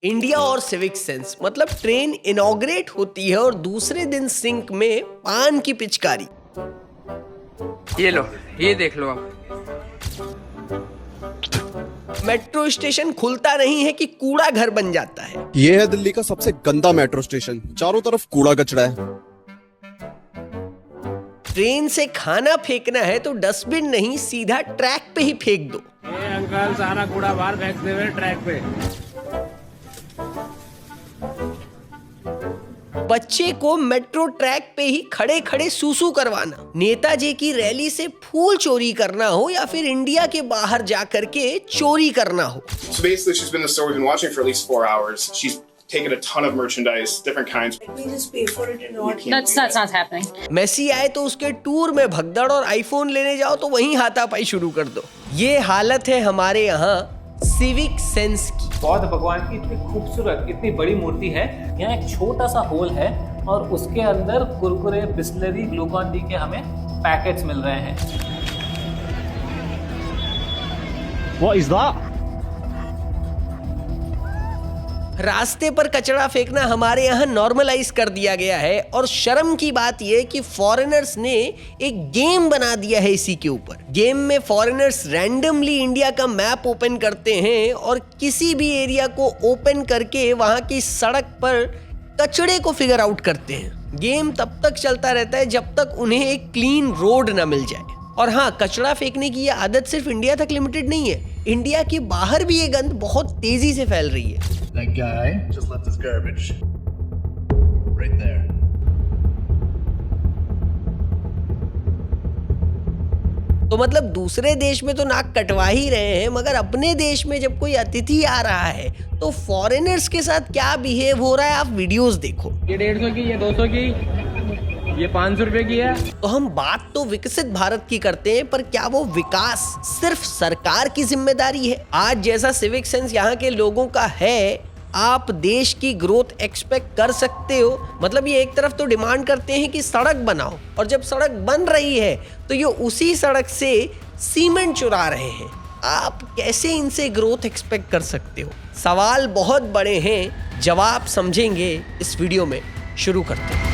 India और civic sense मतलब train inaugurate होती है और दूसरे दिन सिंक में पान की पिचकारी। ये लो, ये देख लो आप। मेट्रो स्टेशन खुलता नहीं है कि कूड़ा घर बन जाता है। ये है दिल्ली का सबसे गंदा मेट्रो स्टेशन, चारों तरफ कूड़ा कचरा है। ट्रेन से खाना फेंकना है तो डस्टबिन नहीं, सीधा ट्रैक पे ही फेंक दो। अंकल सारा कूड़ा बाहर फेंकते हुए ट्रैक पे। बच्चे को मेट्रो ट्रैक पे ही खड़े खड़े सूसू करवाना, नेताजी की रैली से फूल चोरी करना हो या फिर इंडिया के बाहर जाकर के चोरी करना हो। So basically, she's been in the store. We've been watching for at least 4 hours. She's taken a ton of merchandise, different kinds. Let me just pay for it and not. That's not happening. Messi आए तो उसके tour में भगदड़ और iPhone लेने जाओ तो वहीं हाथापाई शुरू कर दो। ये हालत है हमारे यहाँ सिविक सेंस की। बौद्ध भगवान की इतनी खूबसूरत इतनी बड़ी मूर्ति है, यहाँ एक छोटा सा होल है और उसके अंदर कुरकुरे, बिस्लरी, ग्लूकॉन डी के हमें पैकेट्स मिल रहे हैं। What is that? रास्ते पर कचरा फेंकना हमारे यहाँ नॉर्मलाइज कर दिया गया है और शर्म की बात यह कि फॉरेनर्स ने एक गेम बना दिया है इसी के ऊपर। गेम में फॉरेनर्स रैंडमली इंडिया का मैप ओपन करते हैं और किसी भी एरिया को ओपन करके वहां की सड़क पर कचड़े को फिगर आउट करते हैं। गेम तब तक चलता रहता है जब तक उन्हें एक क्लीन रोड न मिल जाए। और हाँ, कचरा फेंकने की यह आदत सिर्फ इंडिया तक लिमिटेड नहीं है, इंडिया के बाहर भी ये गंद बहुत तेजी से फैल रही है। That guy just left his garbage right there. तो मतलब दूसरे देश में तो नाक कटवा ही रहे हैं, मगर अपने देश में जब कोई अतिथि आ रहा है तो फॉरेनर्स के साथ क्या बिहेव हो रहा है आप वीडियोस देखो। ये 150 की, ये 200 की, ये 500 रुपए की है। तो हम बात तो विकसित भारत की करते हैं, पर क्या वो विकास सिर्फ सरकार की जिम्मेदारी है? आज जैसा सिविक सेंस यहाँ के लोगों का है, आप देश की ग्रोथ एक्सपेक्ट कर सकते हो? मतलब ये एक तरफ तो डिमांड करते हैं कि सड़क बनाओ, और जब सड़क बन रही है तो ये उसी सड़क से सीमेंट चुरा रहे हैं। आप कैसे इनसे ग्रोथ एक्सपेक्ट कर सकते हो? सवाल बहुत बड़े हैं, जवाब समझेंगे इस वीडियो में। शुरू करते हैं।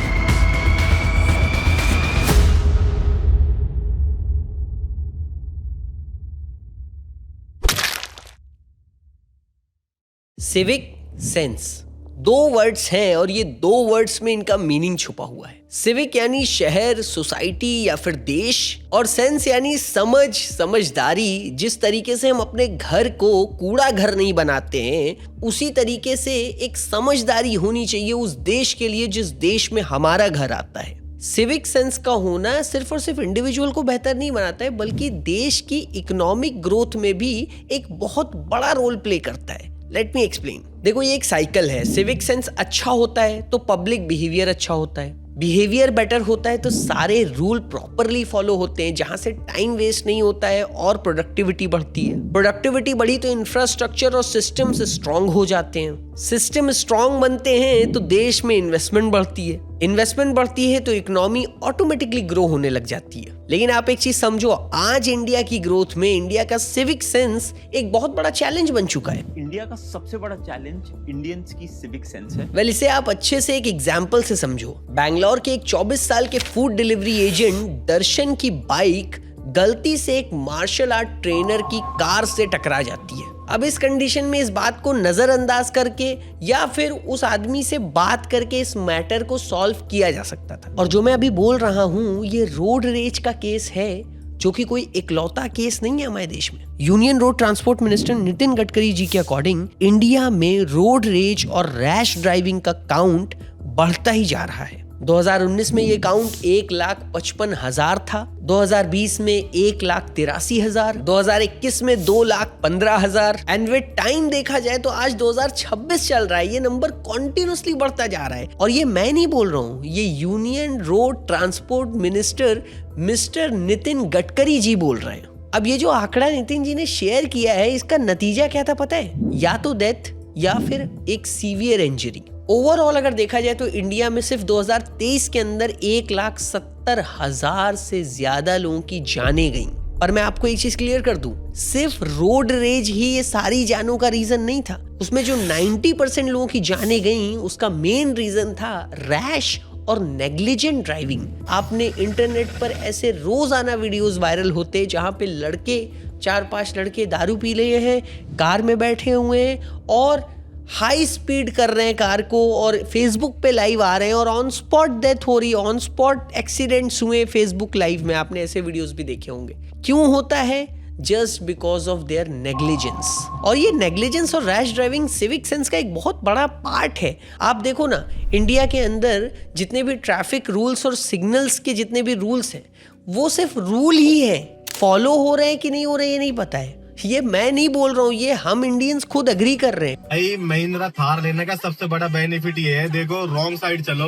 सिविक सेंस दो वर्ड्स हैं और ये दो वर्ड्स में इनका मीनिंग छुपा हुआ है। सिविक यानी शहर, सोसाइटी या फिर देश, और सेंस यानी समझ, समझदारी। जिस तरीके से हम अपने घर को कूड़ा घर नहीं बनाते हैं, उसी तरीके से एक समझदारी होनी चाहिए उस देश के लिए जिस देश में हमारा घर आता है। सिविक सेंस का होना सिर्फ और सिर्फ इंडिविजुअल को बेहतर नहीं बनाता है, बल्कि देश की इकोनॉमिक ग्रोथ में भी एक बहुत बड़ा रोल प्ले करता है। Let me explain. देखो, ये एक साइकिल है। सिविक सेंस अच्छा होता है तो पब्लिक बिहेवियर अच्छा होता है, बिहेवियर बेटर होता है तो सारे रूल प्रॉपरली फॉलो होते हैं, जहां से टाइम वेस्ट नहीं होता है और प्रोडक्टिविटी बढ़ती है। प्रोडक्टिविटी बढ़ी तो इंफ्रास्ट्रक्चर और सिस्टम्स स्ट्रांग हो जाते हैं। सिस्टम स्ट्रांग बनते हैं तो देश में इन्वेस्टमेंट बढ़ती है, इन्वेस्टमेंट बढ़ती है तो इकोनॉमी ऑटोमेटिकली ग्रो होने लग जाती है। लेकिन आप एक चीज समझो, आज इंडिया की ग्रोथ में इंडिया का सिविक सेंस एक बहुत बड़ा चैलेंज बन चुका है। इंडिया का सबसे बड़ा चैलेंज इंडियंस की सिविक सेंस है। वेल, इसे आप अच्छे से एक एग्जांपल से समझो। बैंगलोर के एक 24 साल के फूड डिलीवरी एजेंट दर्शन की बाइक गलती से एक मार्शल आर्ट ट्रेनर की कार से टकरा जाती है। अब इस कंडीशन में इस बात को नजरअंदाज करके या फिर उस आदमी से बात करके इस मैटर को सॉल्व किया जा सकता था। और जो मैं अभी बोल रहा हूँ, ये रोड रेज का केस है, जो कि कोई इकलौता केस नहीं है हमारे देश में। Union road transport minister Nitin Gadkari ji के अकॉर्डिंग इंडिया में रोड रेज और रैश ड्राइविंग का काउंट बढ़ता ही जा रहा है। 2019 में ये काउंट 1,55,000 था, 2020 में 1,83,000, 2021 में 2,15,000 एंड विद टाइम देखा जाए तो आज 2026 चल रहा है, ये नंबर कॉन्टिन्यूसली बढ़ता जा रहा है। और ये मैं नहीं बोल रहा हूँ, ये union road transport minister mister Nitin Gadkari ji बोल रहे हैं। अब ये जो आंकड़ा नितिन जी ने शेयर किया है, इसका नतीजा क्या था पता है? या तो डेथ या फिर एक सीवियर इंजरी। ओवरऑल अगर देखा जाए तो इंडिया में सिर्फ 2023 के अंदर 1,70,000 से ज्यादा लोगों की जानें गईं। पर मैं आपको एक चीज क्लियर कर दूं, सिर्फ रोड रेज ही ये सारी जानों का रीजन नहीं था। उसमें जो 90% लोगों की जानें गईं, उसका मेन रीजन था रैश और नेग्लिजेंट ड्राइविंग। आपने इंटरनेट पर ऐसे रोजाना वीडियोस वायरल होते जहां पे लड़के 4-5 लड़के दारू पी रहे हैं, कार में बैठे हुए हैं और हाई स्पीड कर रहे हैं कार को और फेसबुक पे लाइव आ रहे हैं और ऑन स्पॉट डेथ हो रही है, ऑन स्पॉट एक्सीडेंट्स हुए फेसबुक लाइव में। आपने ऐसे वीडियोस भी देखे होंगे। क्यों होता है? Just because of their negligence. और ये नेग्लिजेंस और रैश ड्राइविंग सिविक सेंस का एक बहुत बड़ा पार्ट है। आप देखो ना, इंडिया के अंदर जितने भी ट्रैफिक रूल्स और सिग्नल्स के जितने भी रूल्स हैं, वो सिर्फ रूल ही है, फॉलो हो रहे हैं कि नहीं हो रहे ये नहीं पता है। ये मैं नहीं बोल रहा हूँ, ये हम इंडियंस खुद अग्री कर रहे हैं। भाई महिंद्रा थार लेने का सबसे बड़ा बेनिफिट ये है, देखो रॉन्ग साइड चलो,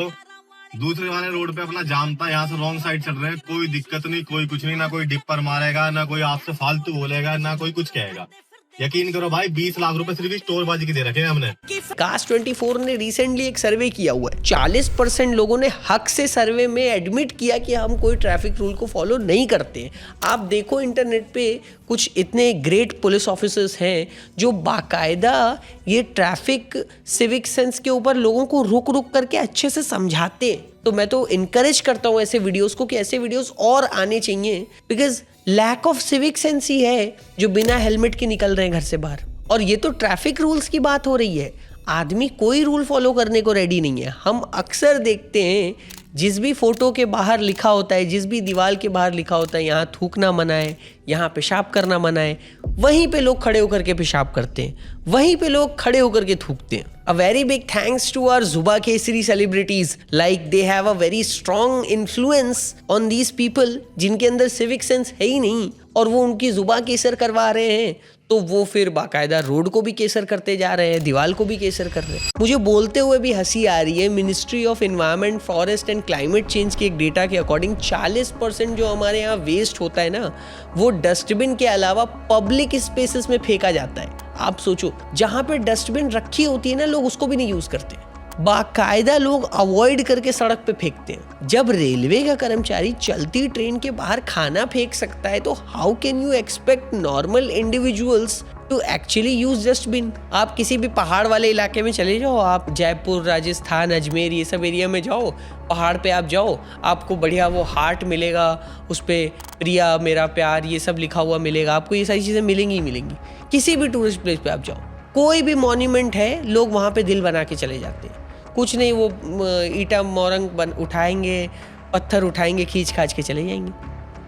दूसरे वाले रोड पे अपना जाम था, यहाँ से रॉन्ग साइड चल रहे हैं, कोई दिक्कत नहीं, कोई कुछ नहीं, ना कोई डिपर मारेगा, ना कोई आपसे फालतू बोलेगा, ना कोई कुछ कहेगा। यकीन करो भाई, 20 लाख रुपए सिर्फ स्टोरबाजी के दे रखे हैं हमने। कास्ट 24 ने रिसेंटली एक सर्वे किया हुआ है। 40% लोगों ने हक से सर्वे में एडमिट किया कि हम कोई ट्रैफिक रूल को फॉलो नहीं करते। आप देखो इंटरनेट पे कुछ इतने ग्रेट पुलिस ऑफिसर्स हैं जो बाकायदा ये ट्रैफिक सिविक सेंस के ऊपर लोगों को रुक रुक करके अच्छे से समझाते हैं। तो मैं तो इनकरेज करता हूँ ऐसे वीडियोस को कि ऐसे वीडियोस और आने चाहिए, because lack of civic sense ही है जो बिना हेलमेट के निकल रहे हैं घर से बाहर। और ये तो ट्रैफिक रूल्स की बात हो रही है, आदमी कोई रूल फॉलो करने को रेडी नहीं है। हम अक्सर देखते हैं जिस भी फोटो के बाहर लिखा होता है, जिस भी दीवार के बाहर लिखा होता है यहाँ थूकना मना है, यहाँ पेशाब करना मना है, वहीं पे लोग खड़े होकर के पेशाब करते हैं, वहीं पे लोग खड़े होकर के थूकते हैं। A very big thanks to our Zuba Kesari celebrities, like they have a very strong influence on these people जिनके अंदर civic sense है ही नहीं और वो उनकी जुबा केसर करवा रहे हैं, तो वो फिर बाकायदा रोड को भी केसर करते जा रहे हैं, दीवार को भी केसर कर रहे हैं। मुझे बोलते हुए भी हंसी आ रही है। Ministry of environment, forest and climate change के एक डेटा के अकॉर्डिंग 40% जो हमारे यहाँ वेस्ट होता है ना, वो डस्टबिन के अलावा पब्लिक स्पेसेस में फेंका जाता है। आप सोचो, जहां पे डस्टबिन रखी होती है ना, लोग उसको भी नहीं यूज करते, बाकायदा लोग अवॉइड करके सड़क पे फेंकते हैं। जब रेलवे का कर्मचारी चलती ट्रेन के बाहर खाना फेंक सकता है, तो how can you expect normal individuals to actually use dustbin? आप किसी भी पहाड़ वाले इलाके में चले जाओ, आप जयपुर, राजस्थान, अजमेर, ये सब एरिया में जाओ, पहाड़ पे आप जाओ, आपको बढ़िया वो हार्ट मिलेगा, उस पर प्रिया मेरा प्यार ये सब लिखा हुआ मिलेगा, आपको ये सारी चीज़ें मिलेंगी ही मिलेंगी। किसी भी टूरिस्ट प्लेस पे आप जाओ, कोई भी मॉन्यूमेंट है, लोग वहाँ पे दिल बना के चले जाते हैं। कुछ नहीं, वो ईटा मोरंग उठाएंगे, पत्थर उठाएंगे, खींच खाच के चले जाएंगे।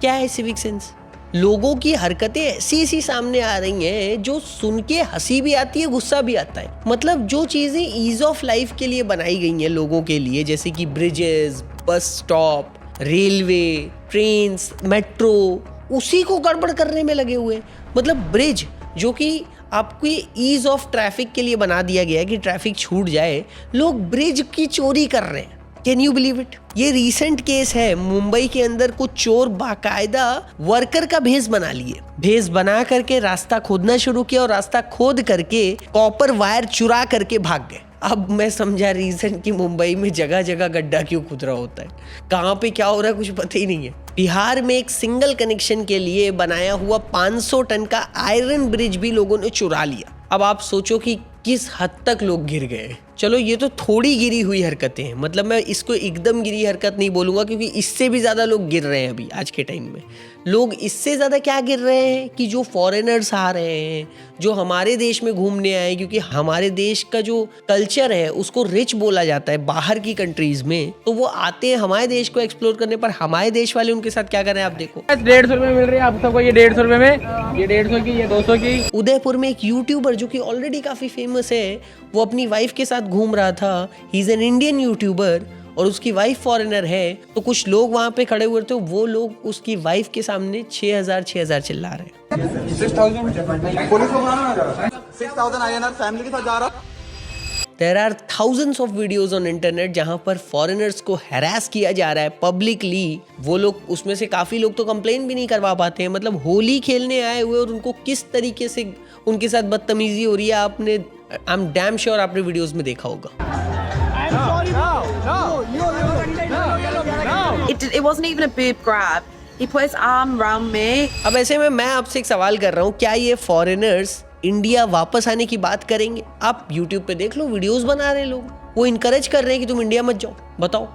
क्या है सिविक सेंस? लोगों की हरकतें ऐसी ऐसी सामने आ रही हैं जो सुन के हंसी भी आती है, गुस्सा भी आता है। मतलब जो चीज़ें ईज ऑफ लाइफ के लिए बनाई गई हैं लोगों के लिए, जैसे कि bridges, bus stop, railway, trains, metro, उसी को गड़बड़ करने में लगे हुए। मतलब ब्रिज जो कि आपको ईज ऑफ ट्रैफिक के लिए बना दिया गया है कि ट्रैफिक छूट जाए, लोग ब्रिज की चोरी कर रहे हैं। Can you believe it? ये रीसेंट केस है, मुंबई के अंदर कुछ चोर बाकायदा वर्कर का भेष बना लिए, भेष बना करके रास्ता खोदना शुरू किया और रास्ता खोद करके कॉपर वायर चुरा करके भाग गए। अब मैं समझा रीजन कि मुंबई में जगह जगह गड्ढा क्यों खुद रहा होता है, कहाँ पे क्या हो रहा है कुछ पता ही नहीं है। बिहार में एक सिंगल कनेक्शन के लिए बनाया हुआ 500 टन का आयरन ब्रिज भी लोगों ने चुरा लिया। अब आप सोचो कि किस हद तक लोग गिर गए। चलो ये तो थोड़ी गिरी हुई हरकतें हैं, मतलब मैं इसको एकदम गिरी हरकत नहीं बोलूँगा, क्योंकि इससे भी ज़्यादा लोग गिर रहे हैं अभी आज के टाइम में। लोग इससे ज़्यादा क्या गिर रहे हैं कि जो फॉरेनर्स आ रहे हैं, जो हमारे देश में घूमने आए, क्योंकि हमारे देश का जो कल्चर है उसको रिच बोला जाता है बाहर की कंट्रीज में, तो वो आते हैं हमारे देश को एक्सप्लोर करने, पर हमारे देश वाले उनके साथ क्या कर रहे हैं आप देखो। 150 रुपए मिल रही है आप सबको, ये 150 रुपए में, ये 150 की, ये 200 की। उदयपुर में एक यूट्यूबर जो कि ऑलरेडी काफ़ी फेमस है, वो अपनी वाइफ के साथ घूम रहा था। He is an Indian YouTuber और उसकी वाइफ फॉरेनर है। तो कुछ लोग वहां पे खड़े हुए थे, वो लोग उसकी वाइफ के सामने 6,000 चिल्ला रहे हैं। 6,000 INR फैमिली के साथ जा रहा। There are thousands of videos on internet जहां पर फॉरेनर्स को हैरास किया जा रहा है पब्लिकली। वो लोग, उसमें से काफ़ी लोग तो कंप्लेन भी नहीं करवा पाते हैं। मतलब होली खेलने आए हुए और उनको किस तरीके से उनके साथ बदतमीजी हो रही है, आपने, आई एम डैम श्योर आपने वीडियोस में देखा होगा। It wasn't even a boob grab. He put his arm around me. अब ऐसे में मैं आपसे एक सवाल कर रहा हूँ, क्या ये फॉरेनर्स इंडिया वापस आने की बात करेंगे? आप यूट्यूब पे देख लो, वीडियोस बना रहे हैं लोग, वो इनकरेज कर रहे हैं कि तुम इंडिया मत जाओ। बताओ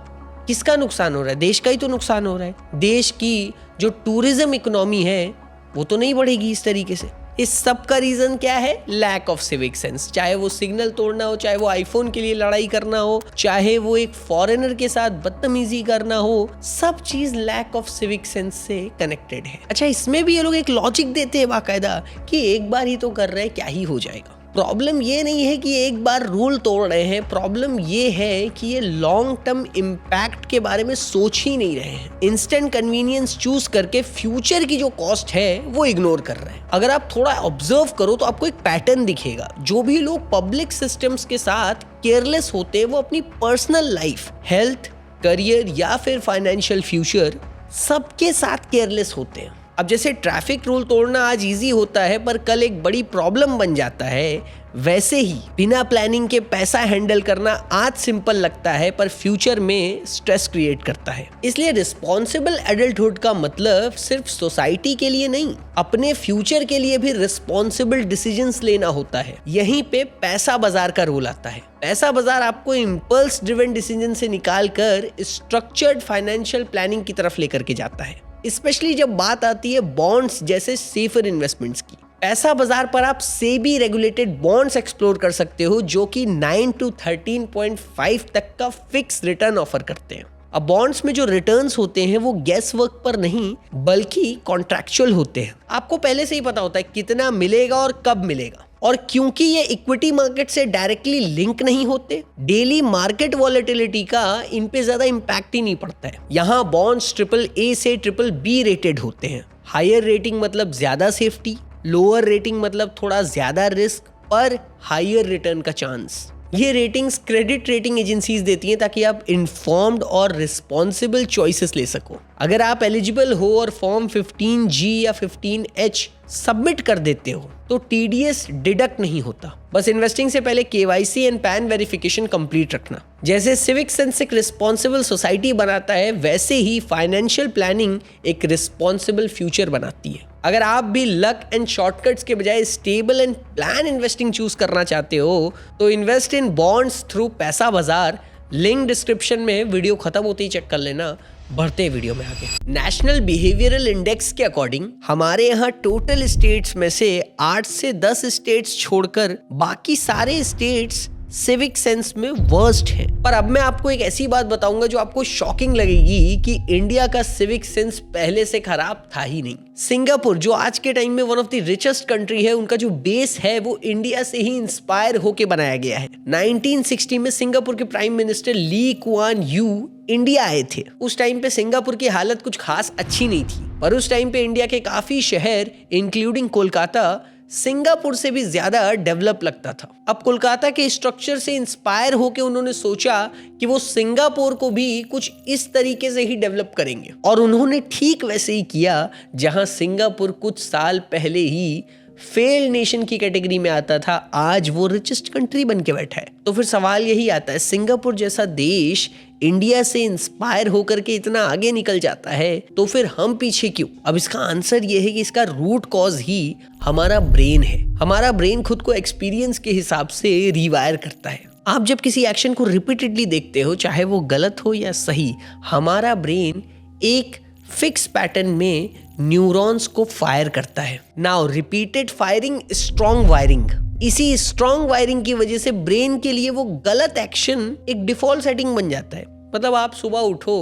किसका नुकसान हो रहा है? देश का ही तो नुकसान हो रहा है। देश की जो टूरिज्म इकोनॉमी है वो तो नहीं बढ़ेगी इस तरीके से। इस सब का रीजन क्या है? Lack of civic sense. चाहे वो सिग्नल तोड़ना हो, चाहे वो आईफोन के लिए लड़ाई करना हो, चाहे वो एक फॉरेनर के साथ बदतमीजी करना हो, सब चीज लैक ऑफ सिविक सेंस से कनेक्टेड है। अच्छा, इसमें भी ये लोग एक लॉजिक देते हैं बाकायदा कि एक बार ही तो कर रहे हैं, क्या ही हो जाएगा। प्रॉब्लम ये नहीं है कि एक बार रूल तोड़ रहे हैं, प्रॉब्लम ये है कि ये लॉन्ग टर्म इम्पैक्ट के बारे में सोच ही नहीं रहे हैं। इंस्टेंट कन्वीनियंस चूज करके फ्यूचर की जो कॉस्ट है वो इग्नोर कर रहे हैं। अगर आप थोड़ा ऑब्जर्व करो तो आपको एक पैटर्न दिखेगा। जो भी लोग पब्लिक सिस्टम्स के साथ केयरलेस होते हैं वो अपनी पर्सनल लाइफ, हेल्थ, करियर या फिर फाइनेंशियल फ्यूचर सबके साथ केयरलेस होते हैं। अब जैसे ट्रैफिक रूल तोड़ना आज इजी होता है पर कल एक बड़ी प्रॉब्लम बन जाता है, वैसे ही बिना प्लानिंग के पैसा हैंडल करना आज सिंपल लगता है पर फ्यूचर में स्ट्रेस क्रिएट करता है। इसलिए रिस्पॉन्सिबल एडल्टहुड का मतलब सिर्फ सोसाइटी के लिए नहीं, अपने फ्यूचर के लिए भी रिस्पॉन्सिबल डिसीजंस लेना होता है। यहीं पे पैसा बाजार का रोल आता है। पैसा बाजार आपको इम्पल्स ड्रिवन डिसीजन से निकालकर स्ट्रक्चर्ड फाइनेंशियल प्लानिंग की तरफ लेकर के जाता है, स्पेशली जब बात आती है बॉन्ड्स जैसे सेफर इन्वेस्टमेंट्स की। पैसा बाजार पर आप सेबी रेगुलेटेड बॉन्ड्स एक्सप्लोर कर सकते हो जो कि 9 to 13.5 तक का फिक्स रिटर्न ऑफर करते हैं। अब बॉन्ड्स में जो रिटर्न्स होते हैं वो गैस वर्क पर नहीं बल्कि कॉन्ट्रैक्चुअल होते हैं। आपको पहले से ही पता होता है कितना मिलेगा और कब मिलेगा, और क्योंकि ये इक्विटी मार्केट से डायरेक्टली लिंक नहीं होते, डेली मार्केट वॉलेटिलिटी का इन पे ज्यादा इम्पैक्ट ही नहीं पड़ता है। यहाँ बॉन्ड्स AAA से BBB रेटेड होते हैं। हायर रेटिंग मतलब ज्यादा सेफ्टी, लोअर रेटिंग मतलब थोड़ा ज्यादा रिस्क पर हायर रिटर्न का चांस। ये रेटिंग्स क्रेडिट रेटिंग एजेंसीज देती हैं ताकि आप इन्फॉर्म्ड और रिस्पॉन्सिबल चॉइसेस ले सको। अगर आप एलिजिबल हो और फॉर्म 15G या 15H सबमिट कर देते हो तो TDS डिडक्ट नहीं होता। बस इन्वेस्टिंग से पहले KYC and pan verification complete रखना। जैसे सिविक सेंस एक रिस्पॉन्सिबल सोसाइटी बनाता है, वैसे ही फाइनेंशियल प्लानिंग एक रिस्पॉन्सिबल फ्यूचर बनाती है। अगर आप भी लक एंड शॉर्टकट्स के बजाय stable and plan investing choose करना चाहते हो तो इन्वेस्ट इन बॉन्ड्स थ्रू पैसा बाजार। लिंक डिस्क्रिप्शन में, वीडियो खत्म होते ही चेक कर लेना। बढ़ते वीडियो में आगे। नेशनल बिहेवियरल इंडेक्स के अकॉर्डिंग हमारे यहाँ टोटल स्टेट्स में से 8 से 10 स्टेट्स छोड़कर बाकी सारे स्टेट्स सिविक सेंस में वर्स्ट है। पर अब मैं आपको एक ऐसी बात बताऊंगा जो आपको शॉकिंग लगेगी कि इंडिया का सिविक सेंस पहले से खराब था ही नहीं। सिंगापुर जो आज के टाइम में one of the richest country है, उनका जो बेस है वो इंडिया से ही इंस्पायर होके बनाया गया है। 1960 में सिंगापुर के prime minister Lee Kuan Yew India आए थे। उस टाइम पे सिंगापुर की हालत कुछ खास अच्छी नहीं थी, पर उस टाइम पे इंडिया के काफी शहर इंक्लूडिंग कोलकाता सिंगापुर से भी ज्यादा डेवलप लगता था। अब कोलकाता के स्ट्रक्चर से इंस्पायर होकर उन्होंने सोचा कि वो सिंगापुर को भी कुछ इस तरीके से ही डेवलप करेंगे, और उन्होंने ठीक वैसे ही किया। जहां सिंगापुर कुछ साल पहले ही फेल नेशन की कैटेगरी में आता था, आज वो रिचेस्ट कंट्री बन के बैठा है। तो फिर सवाल यही आता है, सिंगापुर जैसा देश इंडिया से इंस्पायर होकर के इतना आगे निकल जाता है तो फिर हम पीछे क्यों? अब इसका आंसर ये है कि इसका रूट कॉज ही हमारा ब्रेन है। हमारा ब्रेन खुद को एक्सपीरियंस के हिसाब से रिवायर करता है। आप जब किसी एक्शन को रिपीटेडली देखते हो, चाहे वो गलत हो या सही, हमारा ब्रेन एक फिक्स पैटर्न में न्यूरॉन्स को फायर करता है। Now repeated firing strong wiring. इसी स्ट्रॉन्ग वायरिंग की वजह से ब्रेन के लिए वो गलत एक्शन एक डिफॉल्ट सेटिंग बन जाता है। मतलब आप सुबह उठो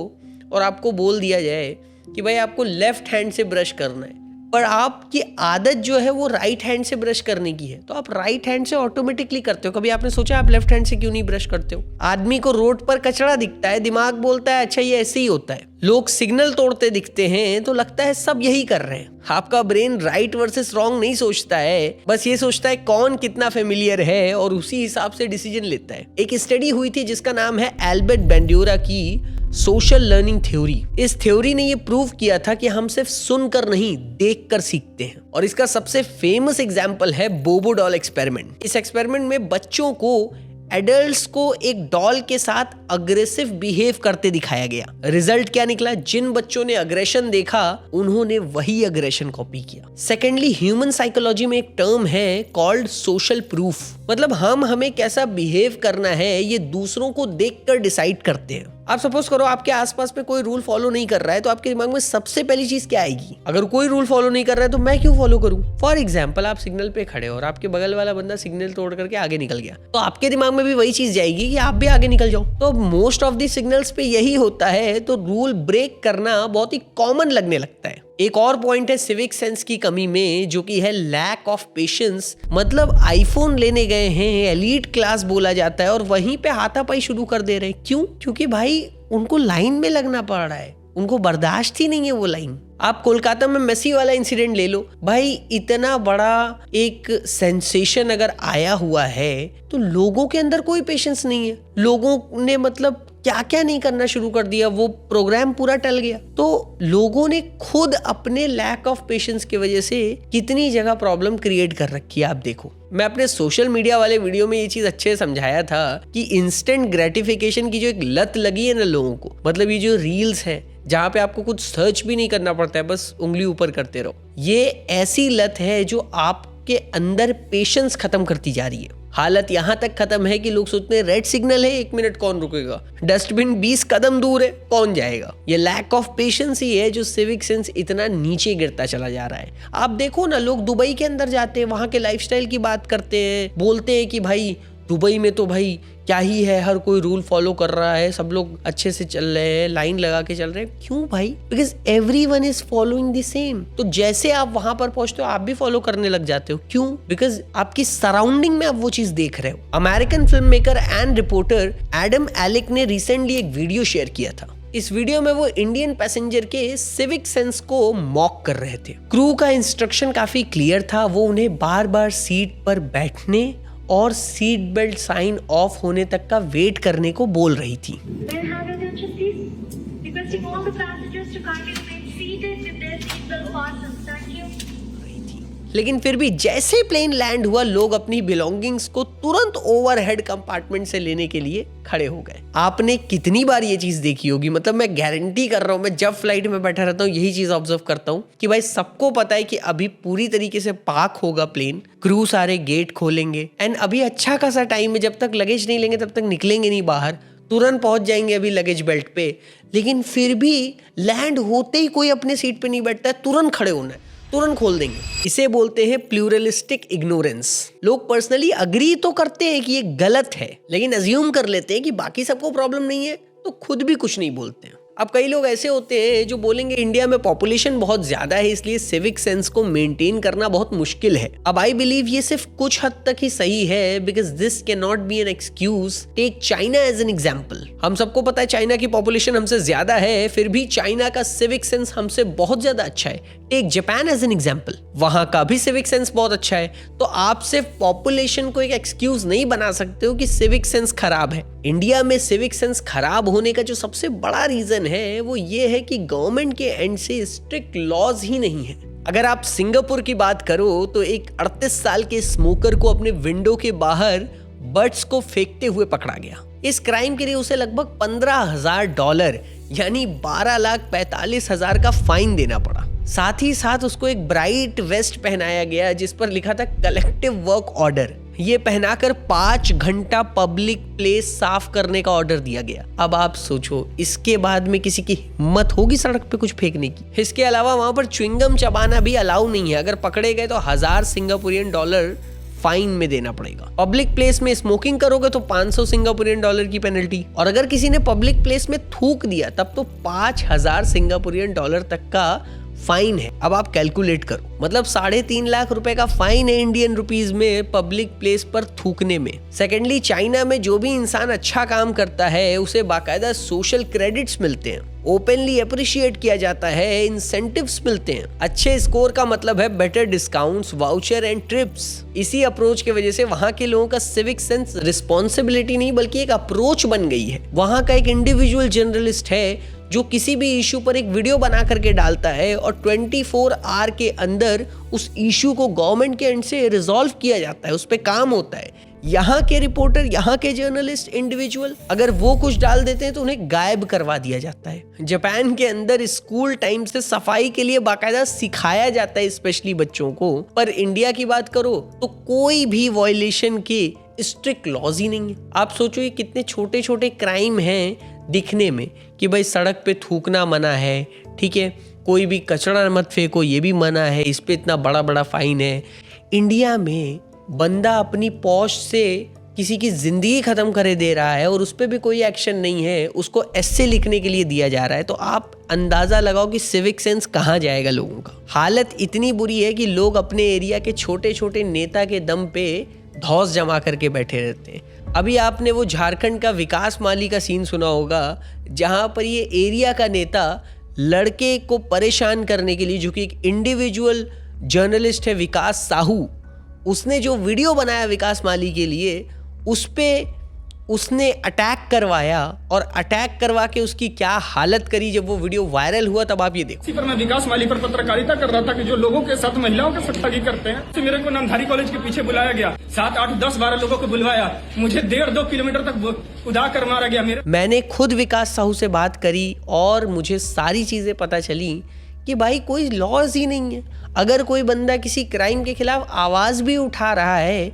और आपको बोल दिया जाए कि भाई आपको लेफ्ट हैंड से ब्रश करना है, पर आपकी आदत जो है वो राइट हैंड से ब्रश करने की है, तो आप राइट हैंड से ऑटोमेटिकली करते हो। कभी आपने सोचा आप लेफ्ट हैंड से क्यों नहीं ब्रश करते हो? आदमी को रोड पर कचरा दिखता है, दिमाग बोलता है अच्छा ये ऐसे ही होता है। लोग सिग्नल तोड़ते दिखते हैं तो लगता है सब यही कर रहे हैं। आपका ब्रेन राइट वर्सेस रॉन्ग नहीं सोचता है, बस ये सोचता है कौन कितना फेमिलियर है और उसी हिसाब से डिसीजन लेता है। एक स्टडी हुई थी जिसका नाम है एल्बर्ट बेंड्यूरा की सोशल लर्निंग थ्योरी। इस थ्योरी ने ये प्रूव किया था कि हम सिर्फ सुनकर नहीं देखकर सीखते हैं, और इसका सबसे फेमस एग्जाम्पल है बोबो डॉल एक्सपेरिमेंट। इस एक्सपेरिमेंट में बच्चों को एडल्ट्स को एक डॉल के साथ अग्रेसिव बिहेव करते दिखाया गया। रिजल्ट क्या निकला? जिन बच्चों ने अग्रेशन देखा उन्होंने वही अग्रेशन कॉपी किया। सेकेंडली, ह्यूमन साइकोलॉजी में एक टर्म है कॉल्ड सोशल प्रूफ, मतलब हम हमें कैसा बिहेव करना है ये दूसरों को देखकर डिसाइड करते हैं। आप सपोज करो आपके आसपास में कोई रूल फॉलो नहीं कर रहा है तो आपके दिमाग में सबसे पहली चीज क्या आएगी? अगर कोई रूल फॉलो नहीं कर रहा है तो मैं क्यों फॉलो करूं? फॉर एग्जाम्पल, आप सिग्नल पे खड़े हो और आपके बगल वाला बंदा सिग्नल तोड़ करके आगे निकल गया, तो आपके दिमाग में भी वही चीज जाएगी कि आप भी आगे निकल जाओ। तो मोस्ट ऑफ द सिग्नल्स पे यही होता है, तो रूल ब्रेक करना बहुत ही कॉमन लगने लगता है। एक और पॉइंट है सिविक सेंस की कमी में, जो कि है लैक ऑफ पेशेंस। मतलब आईफोन लेने गए हैं, एलीट क्लास बोला जाता है और वहीं पे हाथापाई शुरू कर दे रहे हैं। क्यों? क्योंकि भाई उनको लाइन में लगना पड़ रहा है, उनको बर्दाश्त ही नहीं है वो लाइन। आप कोलकाता में मेसी वाला इंसिडेंट ले लो भाई, इतना बड़ा एक सेंसेशन अगर आया हुआ है तो लोगों के अंदर कोई पेशेंस नहीं है। लोगों ने मतलब क्या क्या नहीं करना शुरू कर दिया, वो प्रोग्राम पूरा टल गया। तो लोगों ने खुद अपने लैक ऑफ पेशेंस की वजह से कितनी जगह प्रॉब्लम क्रिएट कर रखी है। आप देखो, मैं अपने सोशल मीडिया वाले वीडियो में ये चीज अच्छे से समझाया था कि इंस्टेंट ग्रेटिफिकेशन की जो एक लत लगी है ना लोगों को, मतलब ये जो रील्स है जहाँ पे आपको कुछ सर्च भी नहीं करना पड़ता है, बस उंगली ऊपर करते रहो, ये ऐसी लत है जो आपके अंदर पेशेंस खत्म करती जा रही है। हालत यहाँ तक खत्म है कि लोग सोचते हैं रेड सिग्नल है, 1 मिनट कौन रुकेगा, डस्टबिन 20 कदम दूर है, कौन जाएगा। ये लैक ऑफ पेशेंस ही है जो सिविक सेंस इतना नीचे गिरता चला जा रहा है। आप देखो ना, लोग दुबई के अंदर जाते हैं, वहां के लाइफस्टाइल की बात करते हैं, बोलते हैं कि भाई दुबई में तो भाई क्या ही है, हर कोई रूल फॉलो कर रहा है, सब लोग अच्छे से चल रहे हैं, लाइन लगा के चल रहे हैं। क्यों भाई? Because everyone is following the same. तो जैसे आप वहां पर पहुंचते हो आप भी फॉलो करने लग जाते हो। क्यों? बिकॉज आपकी सराउंडिंग में आप वो चीज देख रहे हो। American film maker and reporter Adam Elick ने रिसेंटली एक वीडियो शेयर किया था। इस वीडियो में वो इंडियन पैसेंजर के सिविक सेंस को मॉक कर रहे थे। क्रू का इंस्ट्रक्शन काफी क्लियर था, वो उन्हें बार बार सीट पर बैठने और सीट बेल्ट साइन ऑफ होने तक का वेट करने को बोल रही थी। लेकिन फिर भी जैसे प्लेन लैंड हुआ लोग अपनी बिलोंगिंग्स को तुरंत ओवरहेड कंपार्टमेंट से लेने के लिए खड़े हो गए। आपने कितनी बार ये चीज देखी होगी, मतलब मैं गारंटी कर रहा हूं, मैं जब फ्लाइट में बैठा रहता हूं यही चीज ऑब्जर्व करता हूं कि भाई सबको पता है कि अभी पूरी तरीके से पार्क होगा प्लेन, क्रू सारे गेट खोलेंगे एंड अभी अच्छा खासा टाइम है, जब तक लगेज नहीं लेंगे तब तक निकलेंगे नहीं बाहर, तुरंत पहुंच जाएंगे अभी लगेज बेल्ट पे। लेकिन फिर भी लैंड होते ही कोई अपने सीट पे नहीं बैठता है, तुरंत खड़े होना है, तुरंत खोल देंगे। इसे बोलते हैं प्लूरलिस्टिक इग्नोरेंस। लोग पर्सनली अग्री तो करते हैं कि ये गलत है, लेकिन अज्यूम कर लेते हैं कि बाकी सबको प्रॉब्लम नहीं है तो खुद भी कुछ नहीं बोलते हैं। अब कई लोग ऐसे होते हैं जो बोलेंगे इंडिया में पॉपुलेशन बहुत ज्यादा है इसलिए सिविक सेंस को मेंटेन करना बहुत मुश्किल है। अब आई बिलीव ये सिर्फ कुछ हद तक ही सही है, because this can not be an excuse. Take China as an example. हम सबको पता है चाइना की पॉपुलेशन हमसे ज्यादा है, फिर भी चाइना का सिविक सेंस हमसे बहुत ज्यादा अच्छा है। Take Japan as an example, वहां का भी सिविक सेंस बहुत अच्छा है। तो आप सिर्फ पॉपुलेशन को एक एक्सक्यूज नहीं बना सकते हो कि सिविक सेंस खराब है। इंडिया में सिविक सेंस खराब होने का जो सबसे बड़ा रीजन है वो ये है कि गवर्नमेंट के एंड से स्ट्रिक्ट लॉज ही नहीं है। अगर आप सिंगापुर की बात करो तो एक 38 साल के स्मोकर को अपने विंडो के बाहर बर्ड्स को फेंकते हुए पकड़ा गया। इस क्राइम के लिए उसे लगभग $15,000 यानी 12,45,000 का फाइन देना पड़ा। साथ ही साथ उसको एक ब्राइट वेस्ट पहनाया गया जिस पर लिखा था कलेक्टिव वर्क ऑर्डर। ये पहनाकर 5 घंटा पब्लिक प्लेस साफ करने का ऑर्डर दिया गया। अब आप सोचो इसके बाद में किसी की हिम्मत होगी सड़क पे कुछ फेंकने की। इसके अलावा वहां पर च्युइंगम चबाना भी अलाउ नहीं है। अगर पकड़े गए तो $1000 फाइन में देना पड़ेगा। पब्लिक प्लेस में स्मोकिंग करोगे तो $500 की पेनल्टी, और अगर किसी ने पब्लिक प्लेस में थूक दिया तब तो $5000 तक का फाइन है। अब आप कैलकुलेट करो, मतलब 3.5 लाख रुपए का फाइन है इंडियन रुपीस में पब्लिक प्लेस पर थूकने में। सेकेंडली, चाइना में जो भी इंसान अच्छा काम करता है उसे बाकायदा सोशल क्रेडिट्स मिलते हैं, ओपनली अप्रिशिएट किया जाता है, इंसेंटिव्स मिलते हैं। अच्छे स्कोर का मतलब है better discounts, voucher and trips. इसी अप्रोच की वजह से वहां के लोगों का सिविक सेंस रिस्पॉन्सिबिलिटी नहीं बल्कि एक अप्रोच बन गई है। वहां का एक इंडिविजुअल जर्नलिस्ट है जो किसी भी इशू पर एक वीडियो बना करके डालता है और 24 आवर के अंदर उस इशू को गवर्नमेंट के एंड से रिजॉल्व किया जाता है, उस पर काम होता है। यहाँ के रिपोर्टर, यहाँ के जर्नलिस्ट, इंडिविजुअल अगर वो कुछ डाल देते हैं तो उन्हें गायब करवा दिया जाता है। जापान के अंदर स्कूल टाइम से सफाई के लिए बाकायदा सिखाया जाता है, स्पेशली बच्चों को। पर इंडिया की बात करो तो कोई भी वायलेशन के स्ट्रिक्ट लॉज ही नहीं है। आप सोचो ये कितने छोटे छोटे क्राइम हैं दिखने में कि भाई सड़क पे थूकना मना है, ठीक है, कोई भी कचरा मत फेंको ये भी मना है, इस पे इतना बड़ा बड़ा फाइन है। इंडिया में बंदा अपनी पौश से किसी की जिंदगी खत्म करे दे रहा है और उस पर भी कोई एक्शन नहीं है, उसको एस्से लिखने के लिए दिया जा रहा है। तो आप अंदाजा लगाओ कि सिविक सेंस कहाँ जाएगा लोगों का। हालत इतनी बुरी है कि लोग अपने एरिया के छोटे छोटे नेता के दम पे धौस जमा करके बैठे रहते हैं। अभी आपने वो झारखंड का विकास माली का सीन सुना होगा, जहां पर ये एरिया का नेता लड़के को परेशान करने के लिए, जो कि एक इंडिविजुअल जर्नलिस्ट है विकास साहू, उसने जो वीडियो बनाया विकास माली के लिए उस पे उसने अटैक करवाया और अटैक करवा के उसकी क्या हालत करी जब वो वीडियो वायरल हुआ। तब आप ये देखो। इसी पर मैं विकास माली पर पत्रकारिता कर रहा था कि जो लोगों के साथ महिलाओं के साथ ठगी करते हैं। तो मेरे को नामधारी कॉलेज के पीछे बुलाया गया, 7, 8, 10, 12 लोगों को बुलवाया, मुझे 1.5-2 किलोमीटर तक उड़ा कर मारा गया। मैंने खुद विकास साहू से बात करी और मुझे सारी चीजें पता चली कि भाई कोई लॉज ही नहीं है। अगर कोई बंदा किसी क्राइम के खिलाफ आवाज भी उठा रहा है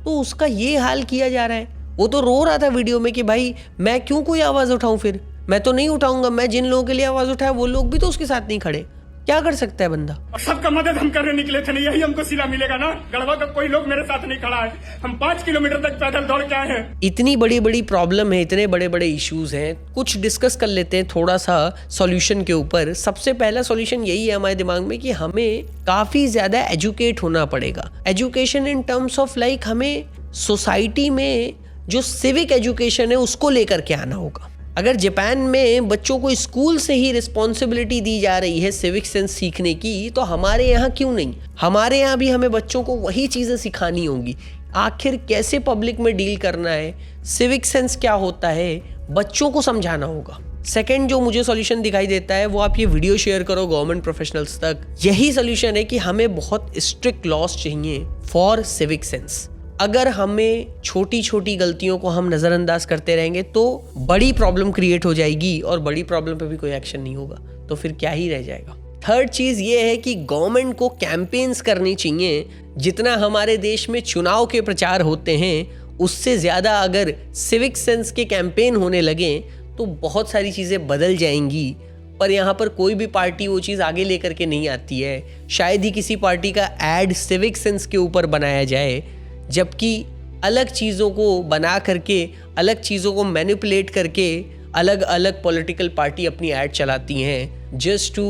तो उसका ये हाल किया जा रहा है। वो तो रो रहा था वीडियो में कि भाई मैं क्यों कोई आवाज उठाऊं, फिर मैं तो नहीं उठाऊंगा, मैं जिन लोगों के लिए आवाज उठाया वो लोग भी तो उसके साथ नहीं खड़े। क्या कर सकता है बंदा? सबका मदद हम करने निकले थे, नहीं यही हमको सिला मिलेगा ना। गढ़वा का कोई लोग मेरे साथ नहीं खड़ा है, हम 5 किलोमीटर तक पैदल दौड़ के आए हैं। इतनी बड़ी बड़ी प्रॉब्लम है, इतने बड़े बड़े इश्यूज हैं, कुछ डिस्कस कर लेते हैं थोड़ा सा सॉल्यूशन के ऊपर। सबसे पहला सॉल्यूशन यही है हमारे दिमाग में कि हमें काफी ज्यादा एजुकेट होना पड़ेगा। Education in terms of like हमें सोसाइटी में जो सिविक एजुकेशन है उसको लेकर के आना होगा। अगर जापान में बच्चों को स्कूल से ही रिस्पॉन्सिबिलिटी दी जा रही है सिविक सेंस सीखने की, तो हमारे यहाँ क्यों नहीं? हमारे यहाँ भी हमें बच्चों को वही चीज़ें सिखानी होंगी। आखिर कैसे पब्लिक में डील करना है, सिविक सेंस क्या होता है, बच्चों को समझाना होगा। सेकंड जो मुझे सॉल्यूशन दिखाई देता है वो आप ये वीडियो शेयर करो गवर्नमेंट प्रोफेशनल्स तक। यही सॉल्यूशन है कि हमें बहुत स्ट्रिक्ट लॉज चाहिए फॉर सिविक सेंस। अगर हमें छोटी छोटी गलतियों को हम नज़रअंदाज करते रहेंगे तो बड़ी प्रॉब्लम क्रिएट हो जाएगी और बड़ी प्रॉब्लम पे भी कोई एक्शन नहीं होगा, तो फिर क्या ही रह जाएगा। थर्ड चीज़ ये है कि गवर्नमेंट को कैंपेन्स करनी चाहिए। जितना हमारे देश में चुनाव के प्रचार होते हैं उससे ज़्यादा अगर सिविक सेंस के कैंपेन होने लगें तो बहुत सारी चीज़ें बदल जाएंगी। पर यहाँ पर कोई भी पार्टी वो चीज़ आगे लेकर के नहीं आती है। शायद ही किसी पार्टी का एड सिविक सेंस के ऊपर बनाया जाए, जबकि अलग चीज़ों को बना करके, अलग चीज़ों को मैनिपुलेट करके अलग अलग पॉलिटिकल पार्टी अपनी ऐड चलाती हैं just to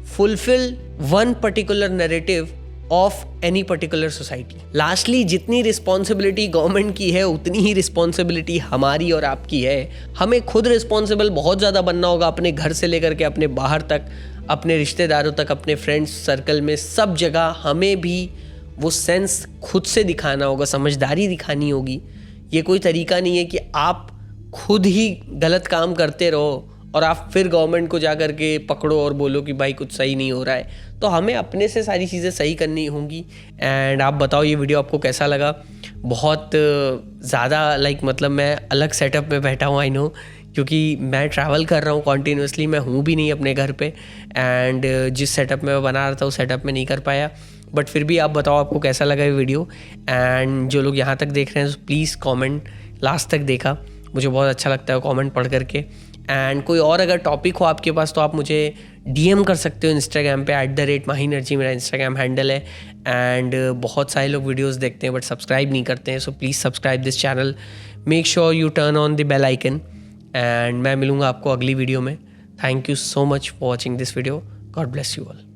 fulfil one particular narrative of any particular society. Lastly, जितनी रिस्पॉन्सिबिलिटी गवर्नमेंट की है उतनी ही रिस्पॉन्सिबिलिटी हमारी और आपकी है। हमें खुद रिस्पॉन्सिबल बहुत ज़्यादा बनना होगा, अपने घर से लेकर के अपने बाहर तक, अपने रिश्तेदारों तक, अपने फ्रेंड्स सर्कल में, सब जगह हमें भी वो सेंस खुद से दिखाना होगा, समझदारी दिखानी होगी। ये कोई तरीका नहीं है कि आप खुद ही गलत काम करते रहो और आप फिर गवर्नमेंट को जा कर के पकड़ो और बोलो कि भाई कुछ सही नहीं हो रहा है। तो हमें अपने से सारी चीज़ें सही करनी होंगी। एंड आप बताओ ये वीडियो आपको कैसा लगा? बहुत ज़्यादा मतलब मैं अलग सेटअप में बैठा हूँ, आई नो, क्योंकि मैं ट्रैवल कर रहा हूँ कॉन्टीन्यूसली, मैं हूँ भी नहीं अपने घर पे। एंड जिस सेटअप में मैं बना रहा था उस सेटअप में नहीं कर पाया। बट फिर भी आप बताओ आपको कैसा लगा ये वीडियो। एंड जो लोग यहाँ तक देख रहे हैं प्लीज़ कमेंट, लास्ट तक देखा, मुझे बहुत अच्छा लगता है कमेंट पढ़ करके। एंड कोई और अगर टॉपिक हो आपके पास तो आप मुझे DM कर सकते हो इंस्टाग्राम पे @mahinerji मेरा इंस्टाग्राम हैंडल है। एंड बहुत सारे लोग वीडियोस देखते हैं बट सब्सक्राइब नहीं करते हैं, so please subscribe this channel, make sure you turn on the bell icon. And मैं मिलूँगा आपको अगली वीडियो में। Thank you so much for watching this video. God bless you all.